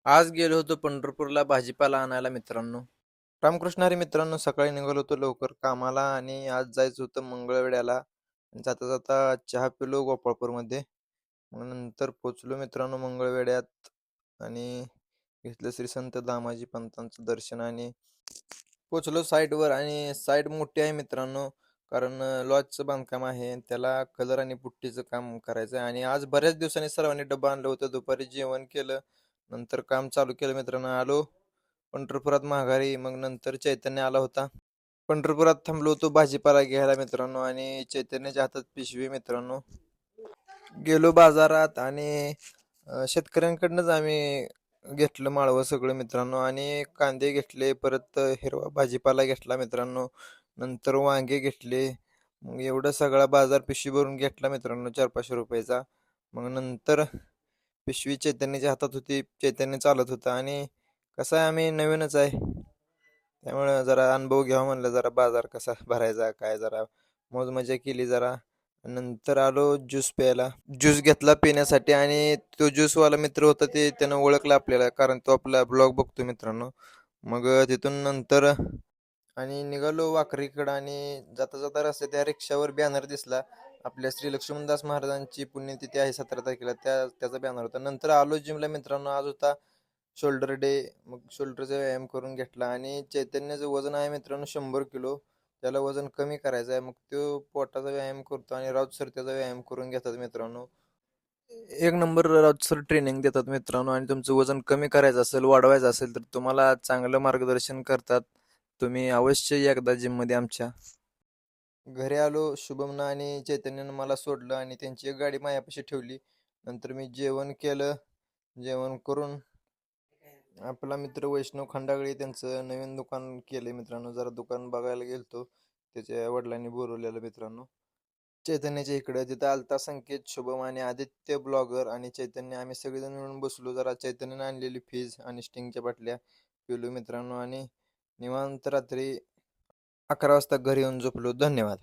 आज गेलो होतो पंढरपूरला भाजीपाला आणायला मित्रांनो. रामकृष्ण हरी मित्रांनो, सकाळी निघालो होतो लवकर कामाला आणि आज जायचं होतं मंगळवेढ्याला. जाता जाता चहा पिलो गोपाळपूरमध्ये. मग नंतर पोचलो मित्रांनो मंगळवेढ्यात आणि घेतलं श्री संत दामाजी पंतांचं दर्शन आणि पोचलो साईटवर. आणि साईट मोठी आहे मित्रांनो, कारण लॉजचं बांधकाम आहे. त्याला कलर आणि पुट्टीचं काम करायचं आहे आणि आज बऱ्याच दिवसांनी सर्वांनी डब्बा आणलं होतं. दुपारी जेवण केलं, नंतर काम चालू केलं मित्रांनो. आलो पंढरपुरात माघारी. मग नंतर चैतन्य आला होता. पंढरपुरात थांबलो होतो भाजीपाला घ्यायला मित्रांनो आणि चैतन्याच्या हातात पिशवी मित्रांनो. गेलो बाजारात आणि शेतकऱ्यांकडनंच आम्ही घेतलं माळवं सगळं मित्रांनो. आणि कांदे घेतले, परत हिरवा भाजीपाला घेतला मित्रांनो. नंतर वांगे घेतले. मग एवढं सगळा बाजार पिशवी भरून घेतला मित्रांनो, 400-500 रुपयाचा. मग नंतर पिशवी चैतन्याच्या हातात होती, चैतन्य चालत होता. आणि कसं आहे, आम्ही नवीनच आहे त्यामुळे जरा अनुभव घ्यावा म्हणलं, जरा बाजार कसा भरायचा काय, जरा मौज मजा केली जरा. नंतर आलो ज्यूस प्यायला. ज्यूस घेतला पिण्यासाठी आणि तो ज्यूसवाला मित्र होता, ते त्यानं ओळखलं आपल्याला, कारण तो आपला ब्लॉग बघतो मित्रांनो. मग तिथून नंतर आणि निघालो वाखरीकडं. आणि जाता जाता रस्त्यात त्या रिक्षावर बॅनर दिसला, आपल्या श्री लक्ष्मणदास महाराजांची पुण्यतिथी आहे 17 तारखेला, त्याचा बॅनर होता. नंतर आलो जिमला मित्रांनो. आज होता शोल्डर डे. मग शोल्डरचा व्यायाम करून घेतला. आणि चैतन्याचं वजन आहे मित्रांनो 100 किलो. त्याला वजन कमी करायचं आहे, मग तो पोटाचा व्यायाम करतो आणि राऊत सर त्याचा व्यायाम करून घेतात मित्रांनो. एक नंबर राऊत सर ट्रेनिंग देतात मित्रांनो. आणि तुमचं वजन कमी करायचं असेल, वाढवायचं असेल, तर तुम्हाला चांगलं मार्गदर्शन करतात. तुम्ही अवश्य या एकदा जिममध्ये आमच्या. घरी आलो. शुभमनं आणि चैतन्यानं मला सोडलं आणि त्यांची एक गाडी माझ्यापाशी ठेवली. नंतर मी जेवण केलं. जेवण करून आपला मित्र वैष्णव खंडागळे त्यांचं नवीन दुकान केले मित्रांनो, जरा दुकान बघायला गेलतो. त्याच्या वडिलांनी बोलवलेलं मित्रांनो चैतन्याच्या इकडे. तिथं आलता संकेत, शुभम आणि आदित्य ब्लॉगर आणि चैतन्य. आम्ही सगळेजण मिळून बसलो. जरा चैतन्याने आणलेली फीज आणि स्टिंगच्या बाटल्या पिलो मित्रांनो. आणि निवांत रात्री 11 वाजता घरी येऊन झोपलो. धन्यवाद.